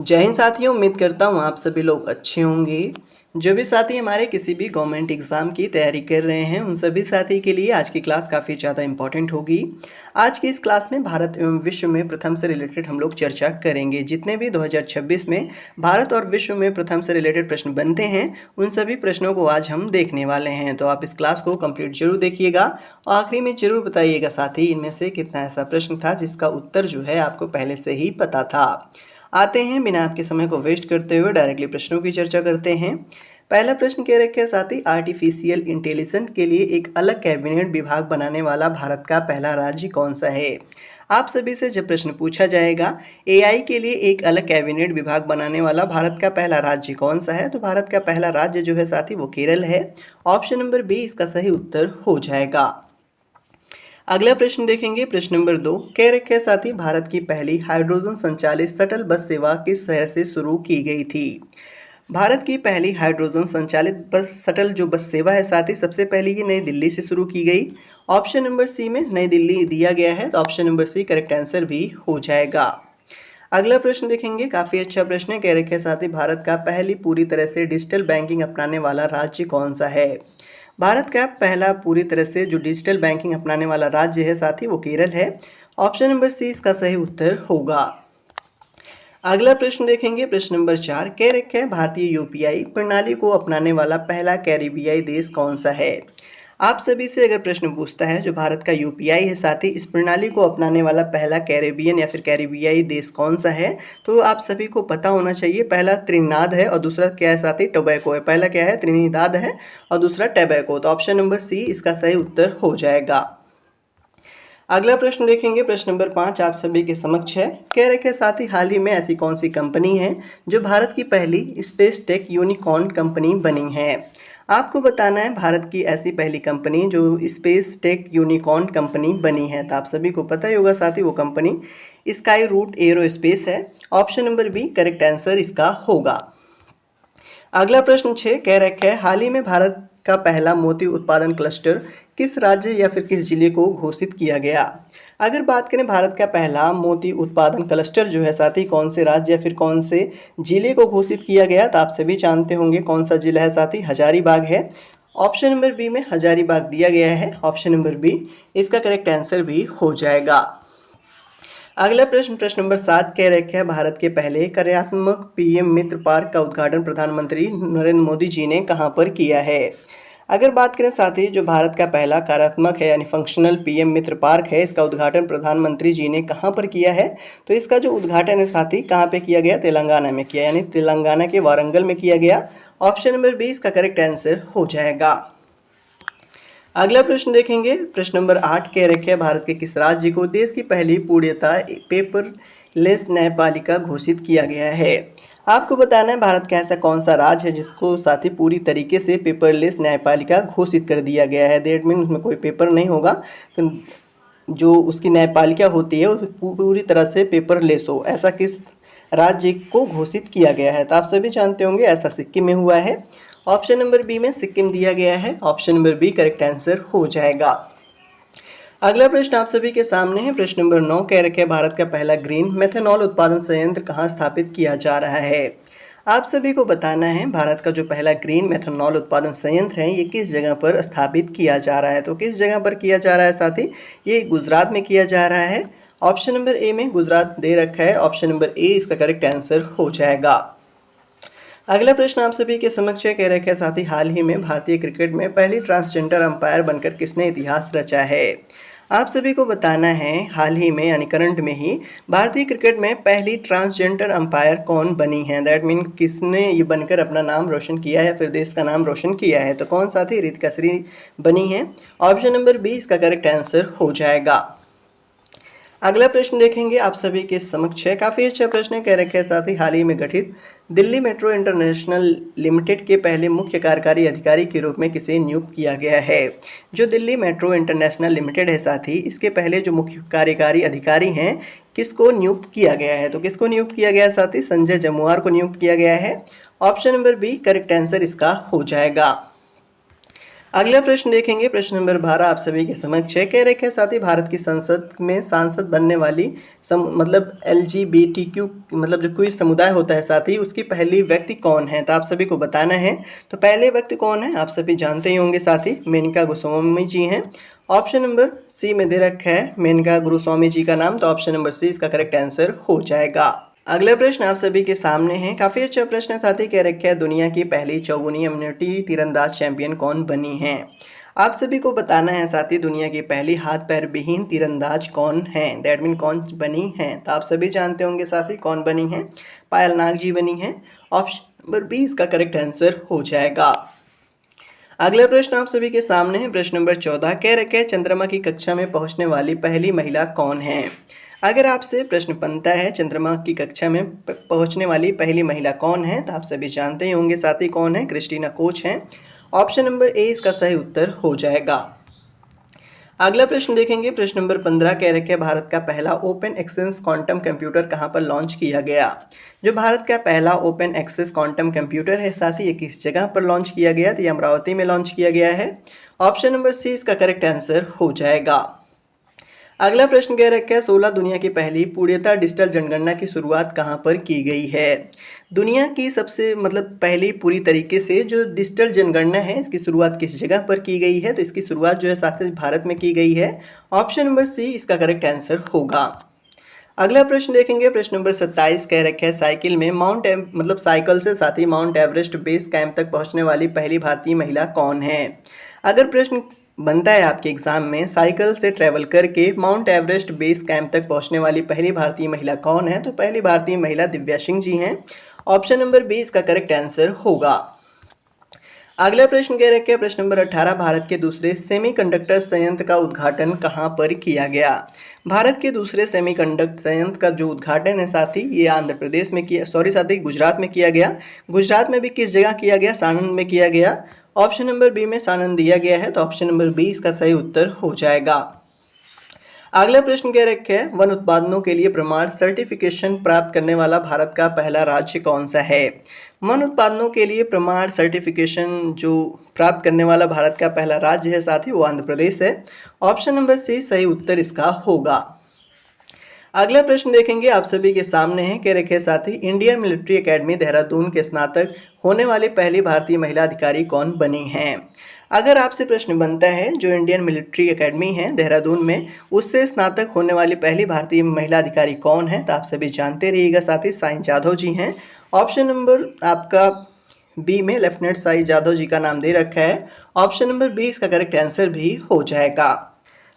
जय हिंद साथियों, उम्मीद करता हूँ आप सभी लोग अच्छे होंगे। जो भी साथी हमारे किसी भी गवर्नमेंट एग्ज़ाम की तैयारी कर रहे हैं, उन सभी साथी के लिए आज की क्लास काफ़ी ज़्यादा इम्पॉर्टेंट होगी। आज की इस क्लास में भारत एवं विश्व में प्रथम से रिलेटेड हम लोग चर्चा करेंगे। जितने भी 2026 में भारत और विश्व में प्रथम से रिलेटेड प्रश्न बनते हैं, उन सभी प्रश्नों को आज हम देखने वाले हैं। तो आप इस क्लास को कंप्लीट जरूर देखिएगा और आखिरी में ज़रूर बताइएगा साथी, इनमें से कितना ऐसा प्रश्न था जिसका उत्तर जो है आपको पहले से ही पता था। आते हैं, बिना आपके समय को वेस्ट करते हुए डायरेक्टली प्रश्नों की चर्चा करते हैं। पहला प्रश्न कह रखे साथी, आर्टिफिशियल इंटेलिजेंस के लिए एक अलग कैबिनेट विभाग बनाने वाला भारत का पहला राज्य कौन सा है। आप सभी से जब प्रश्न पूछा जाएगा एआई के लिए एक अलग कैबिनेट विभाग बनाने वाला भारत का पहला राज्य कौन सा है, तो भारत का पहला राज्य जो है साथी वो केरल है। ऑप्शन नंबर बी इसका सही उत्तर हो जाएगा। अगला प्रश्न देखेंगे, प्रश्न नंबर 2 कह रखे साथी, भारत की पहली हाइड्रोजन संचालित शटल बस सेवा किस शहर से शुरू की गई थी। भारत की पहली हाइड्रोजन संचालित बस शटल जो बस सेवा है साथी, सबसे पहले ये नई दिल्ली से शुरू की गई। ऑप्शन नंबर सी में नई दिल्ली दिया गया है, तो option number C correct answer भी हो जाएगा। अगला प्रश्न देखेंगे, काफ़ी अच्छा प्रश्न है। कह रखे साथी, भारत का पहली पूरी तरह से डिजिटल बैंकिंग अपनाने वाला राज्य कौन सा है। भारत का पहला पूरी तरह से जो डिजिटल बैंकिंग अपनाने वाला राज्य है साथी वो केरल है। ऑप्शन नंबर सी इसका सही उत्तर होगा। अगला प्रश्न देखेंगे, प्रश्न नंबर 4 कह रखे है, भारतीय यूपीआई प्रणाली को अपनाने वाला पहला कैरिबियाई देश कौन सा है। आप सभी से अगर प्रश्न पूछता है जो भारत का यूपीआई है साथी, इस प्रणाली को अपनाने वाला पहला कैरेबियन या फिर कैरिबियाई देश कौन सा है, तो आप सभी को पता होना चाहिए। पहला त्रिनाद है और दूसरा क्या है साथी, टोबैको है। पहला क्या है, त्रिनिदाद है और दूसरा टोबैको। तो ऑप्शन नंबर सी इसका सही उत्तर हो जाएगा। अगला प्रश्न देखेंगे, प्रश्न नंबर 5 आप सभी के समक्ष है। कह रखे साथी, हाल ही में ऐसी कौन सी कंपनी है जो भारत की पहली स्पेस टेक यूनिकॉर्न कंपनी बनी है। आपको बताना है भारत की ऐसी पहली कंपनी जो स्पेस टेक यूनिकॉर्न कंपनी बनी है। तो आप सभी को पता ही होगा साथी, वो कंपनी स्काई रूट एरोस्पेस है। Option number B correct answer इसका होगा। अगला प्रश्न 6 कह रखे है, हाल ही में भारत का पहला मोती उत्पादन क्लस्टर किस राज्य या फिर किस जिले को घोषित किया गया। अगर बात करें भारत का पहला मोती उत्पादन क्लस्टर जो है साथी, कौन से राज्य या फिर कौन से जिले को घोषित किया गया, तो आप सभी जानते होंगे कौन सा जिला है साथी, हजारीबाग है। ऑप्शन नंबर बी में हजारीबाग दिया गया है। ऑप्शन नंबर बी इसका करेक्ट आंसर भी हो जाएगा। अगला प्रश्न, प्रश्न नंबर 7 कह रखे है, भारत के पहले कार्यात्मक पीएम मित्र पार्क का उद्घाटन प्रधानमंत्री नरेंद्र मोदी जी ने कहां पर किया है। अगर बात करें साथी, जो भारत का पहला कार्यात्मक है यानी फंक्शनल पीएम मित्र पार्क है, इसका उद्घाटन प्रधानमंत्री जी ने कहां पर किया है, तो इसका जो उद्घाटन है साथी कहां पे किया गया, तेलंगाना में किया, यानी तेलंगाना के वारंगल में किया गया। ऑप्शन नंबर 20 का करेक्ट आंसर हो जाएगा। अगला प्रश्न देखेंगे, प्रश्न नंबर 8 कह रखे है, भारत के किस राज्य को देश की पहली पूर्णतः पेपरलेस न्यायपालिका घोषित किया गया है। आपको बताना है भारत का ऐसा कौन सा राज्य है जिसको साथी पूरी तरीके से पेपरलेस न्यायपालिका घोषित कर दिया गया है। दैट मीन उसमें कोई पेपर नहीं होगा, जो उसकी न्यायपालिका होती है वो पूरी तरह से पेपरलेस हो, ऐसा किस राज्य को घोषित किया गया है। तो आप सभी जानते होंगे ऐसा सिक्किम में हुआ है। ऑप्शन नंबर बी में सिक्किम दिया गया है। Option number B correct answer हो जाएगा। अगला प्रश्न आप सभी के सामने है, प्रश्न नंबर 9 कह रखे, भारत का पहला ग्रीन मेथनॉल उत्पादन संयंत्र कहाँ स्थापित किया जा रहा है। आप सभी को बताना है भारत का जो पहला ग्रीन मेथनॉल उत्पादन संयंत्र है ये किस जगह पर स्थापित किया जा रहा है। तो किस जगह पर किया जा रहा है साथी, ये गुजरात में किया जा रहा है। ऑप्शन नंबर ए में गुजरात दे रखा है। ऑप्शन नंबर ए इसका करेक्ट आंसर हो जाएगा। अगला प्रश्न आप सभी के समक्ष कह रखे साथी, हाल ही में भारतीय क्रिकेट में पहली ट्रांसजेंडर अंपायर बनकर किसने इतिहास रचा है। आप सभी को बताना है हाल ही में यानी करंट में ही भारतीय क्रिकेट में पहली ट्रांसजेंडर अंपायर कौन बनी है। दैट मीन किसने ये बनकर अपना नाम रोशन किया है या फिर देश का नाम रोशन किया है, तो कौन सा थी, रितिका श्री बनी है। ऑप्शन नंबर बी इसका करेक्ट आंसर हो जाएगा। अगला प्रश्न देखेंगे आप सभी के समक्ष है, काफ़ी अच्छा प्रश्न कह रखे साथ ही, हाल ही में गठित दिल्ली मेट्रो इंटरनेशनल लिमिटेड के पहले मुख्य कार्यकारी अधिकारी के रूप में किसे नियुक्त किया गया है। जो दिल्ली मेट्रो इंटरनेशनल लिमिटेड है साथी, इसके पहले जो मुख्य कार्यकारी अधिकारी हैं किसको नियुक्त किया गया है, तो किसको नियुक्त किया गया है साथी, संजय जमुआर को नियुक्त किया गया है। Option number B correct answer इसका हो जाएगा। अगला प्रश्न देखेंगे, प्रश्न नंबर 12 आप सभी के समक्ष है। कह रखे साथ ही भारत की संसद में सांसद बनने वाली मतलब LGBTQ मतलब जो कोई समुदाय होता है साथ ही उसकी पहली व्यक्ति कौन है, तो आप सभी को बताना है। तो पहले व्यक्ति कौन है आप सभी जानते ही होंगे साथ ही, मेनका गोस्वामी जी हैं। ऑप्शन नंबर सी में दे रखा है मेनका गुरुस्वामी जी का नाम, तो ऑप्शन नंबर सी इसका करेक्ट आंसर हो जाएगा। अगला प्रश्न आप सभी के सामने है, काफी अच्छा प्रश्न साथी। कह रखे है दुनिया की पहली चौगुनी इम्यूनिटी तीरंदाज चैंपियन कौन बनी है। आप सभी को बताना है साथी दुनिया की पहली हाथ पैर विहीन तीरंदाज कौन है, दैट मीन कौन बनी है। तो आप सभी जानते होंगे साथी कौन बनी है, पायल नाग जी बनी है। ऑप्शन नंबर बी इसका करेक्ट आंसर हो जाएगा। अगला प्रश्न आप सभी के सामने है, प्रश्न नंबर 14। कह रखे है चंद्रमा की कक्षा में पहुंचने वाली पहली महिला कौन है। अगर आपसे प्रश्न बनता है चंद्रमा की कक्षा में पहुंचने वाली पहली महिला कौन है, तो आप सभी जानते ही होंगे साथी कौन है, क्रिस्टीना कोच हैं। ऑप्शन नंबर ए इसका सही उत्तर हो जाएगा। अगला प्रश्न देखेंगे, प्रश्न नंबर 15। कह रखे भारत का पहला ओपन एक्सेस क्वांटम कंप्यूटर कहां पर लॉन्च किया गया। जो भारत का पहला ओपन एक्सेस क्वांटम कंप्यूटर है साथी ये किस जगह पर लॉन्च किया गया, तो ये अमरावती में लॉन्च किया गया है। ऑप्शन नंबर सी इसका करेक्ट आंसर हो जाएगा। अगला प्रश्न कह रखा है 16 दुनिया की पहली पूर्णतः डिजिटल जनगणना की शुरुआत कहां पर की गई है। दुनिया की सबसे मतलब पहली पूरी तरीके से जो डिजिटल जनगणना है इसकी शुरुआत किस जगह पर की गई है, तो इसकी शुरुआत जो है साथ ही भारत में की गई है। ऑप्शन नंबर सी इसका करेक्ट आंसर होगा। अगला प्रश्न देखेंगे, प्रश्न नंबर 27। कह रखे है साइकिल में मतलब साइकिल से साथ ही माउंट एवरेस्ट बेस कैंप तक पहुंचने वाली पहली भारतीय महिला कौन है। अगर प्रश्न बनता है आपके एग्जाम में साइकिल से ट्रैवल करके माउंट एवरेस्ट बेस कैंप तक पहुंचने वाली पहली भारतीय महिला कौन है, तो पहली भारतीय महिला दिव्या सिंह जी हैं। ऑप्शन नंबर बी इसका करेक्ट आंसर होगा। अगला प्रश्न कह रखे हैं, प्रश्न नंबर 18। भारत के दूसरे सेमीकंडक्टर संयंत्र का उद्घाटन कहां पर किया गया। भारत के दूसरे सेमीकंडक्टर संयंत्र का जो उद्घाटन है साथी ये आंध्र प्रदेश में किया, साथी गुजरात में किया गया। गुजरात में भी किस जगह किया गया, सानंद में किया गया। ऑप्शन नंबर बी में सानंद दिया गया है, तो ऑप्शन नंबर बी इसका सही उत्तर हो जाएगा। अगला प्रश्न कह रखे है वन उत्पादनों के लिए प्रमाण सर्टिफिकेशन प्राप्त करने वाला भारत का पहला राज्य कौन सा है। वन उत्पादनों के लिए प्रमाण सर्टिफिकेशन जो प्राप्त करने वाला भारत का पहला राज्य है साथी वो आंध्र प्रदेश है। ऑप्शन नंबर सी सही उत्तर इसका होगा। अगला प्रश्न देखेंगे आप सभी के सामने है, कह रखे साथी इंडियन मिलिट्री एकेडमी देहरादून के स्नातक होने वाली पहली भारतीय महिला अधिकारी कौन बनी हैं। अगर आपसे प्रश्न बनता है जो इंडियन मिलिट्री एकेडमी है देहरादून में उससे स्नातक होने वाली पहली भारतीय महिला अधिकारी कौन है, तो आप सभी जानते रहिएगा साथी साई जाधव जी हैं। ऑप्शन नंबर आपका बी में लेफ्टिनेंट साई जाधव जी का नाम दे रखा है। ऑप्शन नंबर बी इसका करेक्ट आंसर भी हो जाएगा।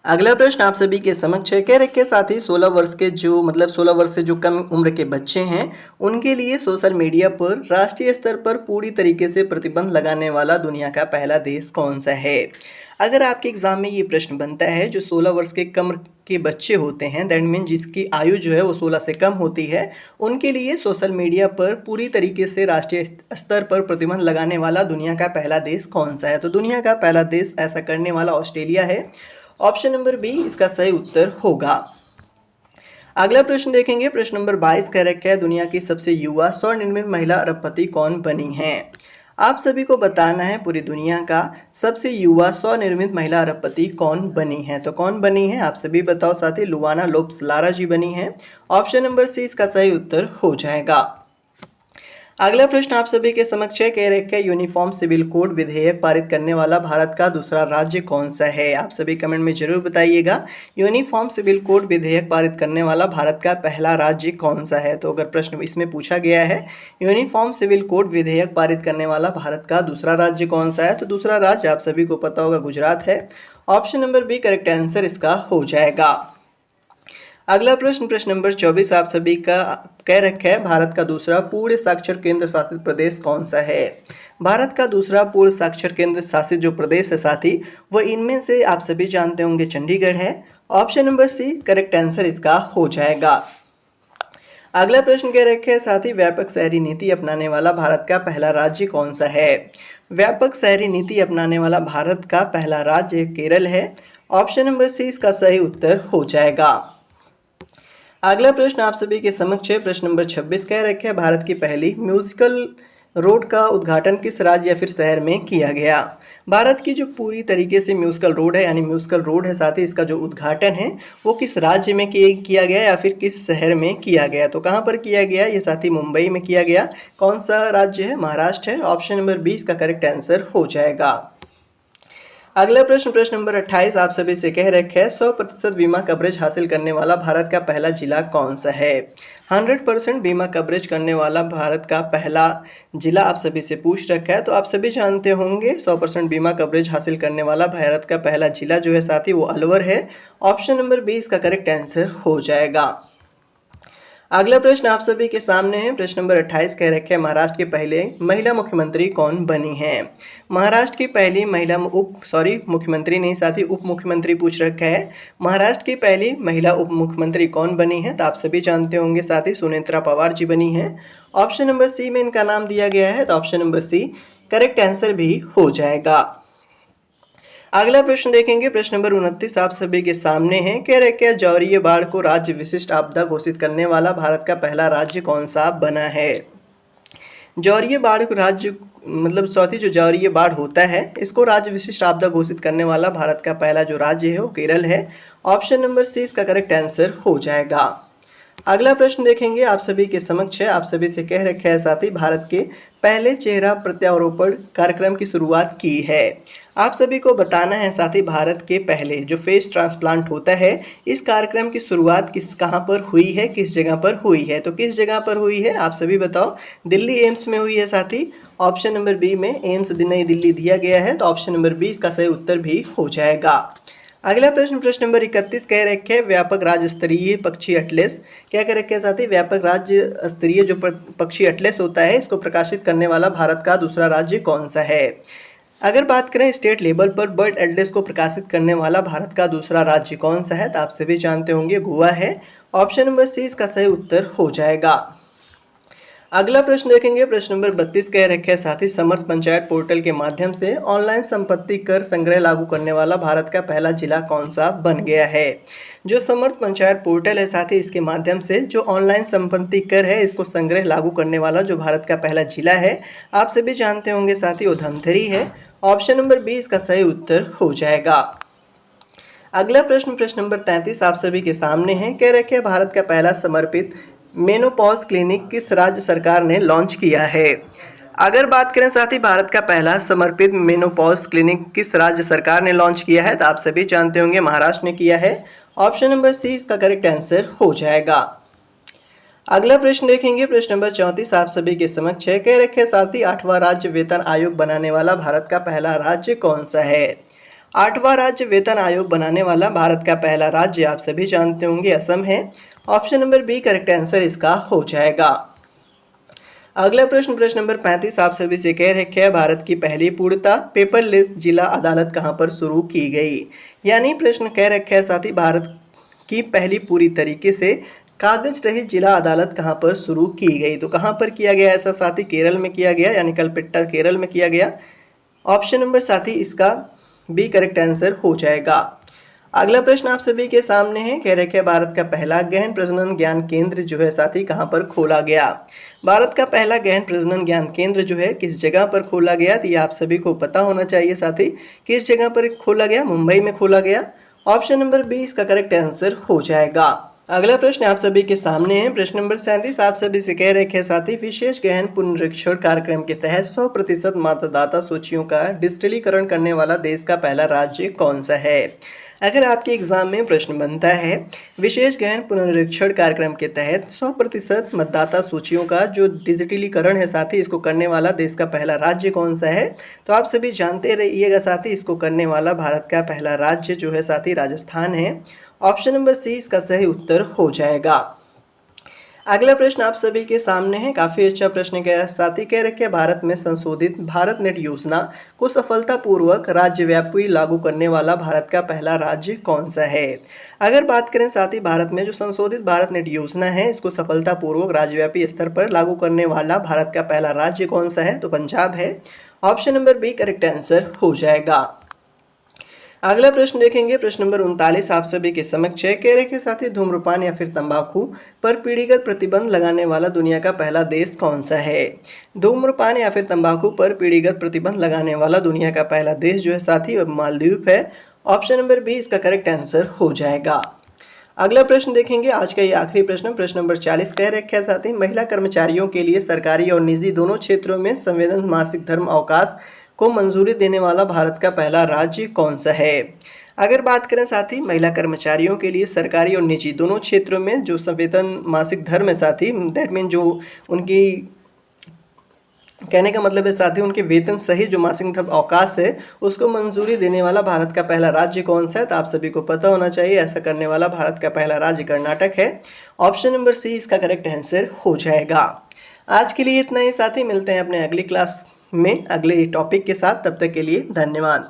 अगला प्रश्न आप सभी के समक्ष है, कह रखे साथ ही 16 वर्ष के जो मतलब 16 वर्ष से जो कम उम्र के बच्चे हैं उनके लिए सोशल मीडिया पर राष्ट्रीय स्तर पर पूरी तरीके से प्रतिबंध लगाने वाला दुनिया का पहला देश कौन सा है। अगर आपके एग्जाम में ये प्रश्न बनता है जो 16 वर्ष के कम के बच्चे होते हैं दैट मीन जिसकी आयु जो है वो 16 से कम होती है उनके लिए सोशल मीडिया पर पूरी तरीके से राष्ट्रीय स्तर पर प्रतिबंध लगाने वाला दुनिया का पहला देश कौन सा है। तो दुनिया का पहला देश ऐसा करने वाला ऑस्ट्रेलिया है। ऑप्शन नंबर बी इसका सही उत्तर होगा। अगला प्रश्न देखेंगे, प्रश्न नंबर 22 कह रखा है दुनिया की सबसे युवा स्वनिर्मित महिला अरबपति कौन बनी है। आप सभी को बताना है पूरी दुनिया का सबसे युवा स्वनिर्मित महिला अरबपति कौन बनी है। तो कौन बनी है आप सभी बताओ साथी, लुआना लोप्स लारा जी बनी है। ऑप्शन नंबर सी इसका सही उत्तर हो जाएगा। अगला प्रश्न आप सभी के समक्ष है, कह रखे यूनिफॉर्म सिविल कोड विधेयक पारित करने वाला भारत का दूसरा राज्य कौन सा है। आप सभी कमेंट में जरूर बताइएगा यूनिफॉर्म सिविल कोड विधेयक पारित करने वाला भारत का पहला राज्य कौन सा है। तो अगर प्रश्न इसमें पूछा गया है यूनिफॉर्म सिविल कोड विधेयक पारित करने वाला भारत का दूसरा राज्य कौन सा है, तो दूसरा राज्य आप सभी को पता होगा गुजरात है। Option number B correct answer इसका हो जाएगा। अगला प्रश्न प्रश्न नंबर 24 आप सभी का कह रखा है भारत का दूसरा पूर्ण साक्षर केंद्र शासित प्रदेश कौन सा है। भारत का दूसरा पूर्ण साक्षर केंद्र शासित जो प्रदेश है साथी वो इनमें से आप सभी जानते होंगे चंडीगढ़ है। Option number C correct answer इसका हो जाएगा। अगला प्रश्न कह रखे है साथी व्यापक शहरी नीति अपनाने वाला भारत का पहला राज्य कौन सा है। व्यापक शहरी नीति अपनाने वाला भारत का पहला राज्य केरल है। ऑप्शन नंबर सी इसका सही उत्तर हो जाएगा। अगला प्रश्न आप सभी के समक्ष है, प्रश्न नंबर 26 कह रखे है भारत की पहली म्यूजिकल रोड का उद्घाटन किस राज्य या फिर शहर में किया गया। भारत की जो पूरी तरीके से म्यूजिकल रोड है यानी म्यूजिकल रोड है, साथ ही इसका जो उद्घाटन है वो किस राज्य में किया गया या फिर किस शहर में किया गया? तो कहाँ पर किया गया? ये साथ ही मुंबई में किया गया। कौन सा राज्य है? महाराष्ट्र है। ऑप्शन नंबर 20 का करेक्ट आंसर हो जाएगा। अगला प्रश्न, प्रश्न नंबर 28 आप सभी से कह रखे है 100% बीमा कवरेज हासिल करने वाला भारत का पहला जिला कौन सा है? 100% बीमा कवरेज करने वाला भारत का पहला जिला आप सभी से पूछ रखा है। तो आप सभी जानते होंगे 100% बीमा कवरेज हासिल करने वाला भारत का पहला जिला जो है साथी वो अलवर है। ऑप्शन नंबर 20 का करेक्ट आंसर हो जाएगा। अगला प्रश्न आप सभी के सामने है, प्रश्न नंबर 28 कह रखे हैं महाराष्ट्र के पहले महिला मुख्यमंत्री कौन बनी हैं? महाराष्ट्र की पहली महिला मुख्यमंत्री नहीं साथी उप मुख्यमंत्री पूछ रखा है। महाराष्ट्र की पहली महिला उप मुख्यमंत्री कौन बनी है? तो आप सभी जानते होंगे साथी सुनेत्रा पवार जी बनी है। ऑप्शन नंबर सी में इनका नाम दिया गया है, तो option number C correct answer भी हो जाएगा। अगला प्रश्न देखेंगे, प्रश्न नंबर 29 आप सभी के सामने है, कह रहे क्या जौहरी बाढ़ को राज्य विशिष्ट आपदा घोषित करने वाला भारत का पहला राज्य कौन सा बना है? जौहरी बाढ़ को राज्य चौथी जो जौहरी बाढ़ होता है इसको राज्य विशिष्ट आपदा घोषित करने वाला भारत का पहला जो राज्य है वो केरल है। ऑप्शन नंबर सी इसका करेक्ट आंसर हो जाएगा। अगला प्रश्न देखेंगे आप सभी के समक्ष है, आप सभी से कह रखे है साथी भारत के पहले चेहरा प्रत्यारोपण कार्यक्रम की शुरुआत की है। आप सभी को बताना है साथी भारत के पहले जो फेस ट्रांसप्लांट होता है इस कार्यक्रम की शुरुआत कहाँ पर हुई है, किस जगह पर हुई है? तो किस जगह पर हुई है आप सभी बताओ? दिल्ली एम्स में हुई है साथी। ऑप्शन नंबर बी में एम्स नई दिल्ली दिया गया है, तो ऑप्शन नंबर बी इसका सही उत्तर भी हो जाएगा। अगला प्रश्न, प्रश्न नंबर 31 कह रखे है व्यापक राज्य स्तरीय पक्षी एटलस, क्या कह रखे है साथी? व्यापक राज्य स्तरीय जो पक्षी एटलस होता है इसको प्रकाशित करने वाला भारत का दूसरा राज्य कौन सा है? अगर बात करें स्टेट लेवल पर बर्ड एटलस को प्रकाशित करने वाला भारत का दूसरा राज्य कौन सा है? तो आप सभी जानते होंगे गोवा है। ऑप्शन नंबर सी इसका सही उत्तर हो जाएगा। अगला प्रश्न देखेंगे, प्रश्न नंबर 32 कह रखे है साथी समर्थ पंचायत पोर्टल के माध्यम से ऑनलाइन संपत्ति कर संग्रह लागू करने वाला भारत का पहला जिला कौन सा बन गया है? जो समर्थ पंचायत पोर्टल है साथी इसके माध्यम से जो ऑनलाइन संपत्ति कर है इसको संग्रह लागू करने वाला जो भारत का पहला जिला है आप सभी जानते होंगे साथी वो धमतरी है। ऑप्शन नंबर बी इसका सही उत्तर हो जाएगा। अगला प्रश्न, प्रश्न नंबर 33 आप सभी के सामने है, कह रखे है भारत का पहला समर्पित मेनोपॉज क्लिनिक किस राज्य सरकार ने लॉन्च किया है? अगर बात करें साथी भारत का पहला समर्पित मेनोपॉज क्लिनिक किस राज्य सरकार ने लॉन्च किया है? तो आप सभी जानते होंगे महाराष्ट्र ने किया है। ऑप्शन नंबर सी इसका करेक्ट आंसर हो जाएगा। अगला प्रश्न देखेंगे, प्रश्न नंबर 34 आप सभी के समक्ष है, कह रखे साथी 8वां राज्य वेतन आयोग बनाने वाला भारत का पहला राज्य कौन सा है? 8वां राज्य वेतन आयोग बनाने वाला भारत का पहला राज्य आप सभी जानते होंगे असम है। Option number B correct answer इसका हो जाएगा। अगला प्रश्न, प्रश्न नंबर 35 आप सभी से कह रखे है भारत की पहली पूर्णतः पेपरलेस जिला अदालत कहां पर शुरू की गई? यानी प्रश्न कह रखे है साथी भारत की पहली पूरी तरीके से कागज रहित जिला अदालत कहां पर शुरू की गई? तो कहां पर किया गया ऐसा साथी? केरल में किया गया, यानी कलपेट्टा केरल में किया गया। ऑप्शन नंबर साथी इसका बी करेक्ट आंसर हो जाएगा। अगला प्रश्न आप सभी के सामने है, कह रखे है भारत का पहला गहन प्रजनन ज्ञान केंद्र जो है साथी कहां पर खोला गया? भारत का पहला गहन प्रजनन ज्ञान केंद्र जो है किस जगह पर खोला गया? तो ये आप सभी को पता होना चाहिए साथी, किस जगह पर खोला गया? मुंबई में खोला गया। ऑप्शन नंबर बी इसका करेक्ट आंसर हो जाएगा। अगला प्रश्न आप सभी के सामने है, प्रश्न नंबर 37 आप सभी से कह रखे साथी विशेष गहन पुनरीक्षण कार्यक्रम के तहत 100% मतदाता सूचियों का डिजिटलीकरण करने वाला देश का पहला राज्य कौन सा है? अगर आपके एग्जाम में प्रश्न बनता है विशेष गहन पुनरीक्षण कार्यक्रम के तहत 100% मतदाता सूचियों का जो डिजिटलीकरण है साथी इसको करने वाला देश का पहला राज्य कौन सा है? तो आप सभी जानते रहिएगा साथी इसको करने वाला भारत का पहला राज्य जो है साथी राजस्थान है। ऑप्शन नंबर सी इसका सही उत्तर हो जाएगा। अगला प्रश्न आप सभी के सामने है, काफ़ी अच्छा प्रश्न के साथी कह रखे भारत में संशोधित भारत नेट योजना को सफलतापूर्वक राज्यव्यापी लागू करने वाला भारत का पहला राज्य कौन सा है? अगर बात करें साथी भारत में जो संशोधित भारत नेट योजना है इसको सफलतापूर्वक राज्यव्यापी स्तर पर लागू करने वाला भारत का पहला राज्य कौन सा है? तो पंजाब है। Option number B correct answer हो जाएगा। अगला प्रश्न देखेंगे, प्रश्न नंबर 39 आप सभी के समक्ष है। कह रहे कि साथी धूम्रपान या फिर तंबाकू पर पीढ़ीगत प्रतिबंध लगाने वाला दुनिया का पहला देश कौन सा है? धूम्रपान या फिर तंबाकू पर पीढ़ीगत प्रतिबंध लगाने वाला दुनिया का पहला देश जो है साथी वो मालदीव है। ऑप्शन नंबर बी इसका करेक्ट आंसर हो जाएगा। अगला प्रश्न देखेंगे, आज का ये आखिरी प्रश्न, प्रश्न नंबर 40 कह रखा है साथी महिला कर्मचारियों के लिए सरकारी और निजी दोनों क्षेत्रों में संवेदन मासिक धर्म अवकाश को मंजूरी देने वाला भारत का पहला राज्य कौन सा है? अगर बात करें साथी महिला कर्मचारियों के लिए सरकारी और निजी दोनों क्षेत्रों में जो संवेदन मासिक धर्म है साथी, दैट मीन जो उनकी कहने का मतलब है साथी उनके वेतन सहित जो मासिक धर्म अवकाश है उसको मंजूरी देने वाला भारत का पहला राज्य कौन सा है? तो आप सभी को पता होना चाहिए, ऐसा करने वाला भारत का पहला राज्य कर्नाटक है। ऑप्शन नंबर सी इसका करेक्ट आंसर हो जाएगा। आज के लिए इतना ही साथी, मिलते हैं अपने अगली क्लास में अगले टॉपिक के साथ, तब तक के लिए धन्यवाद।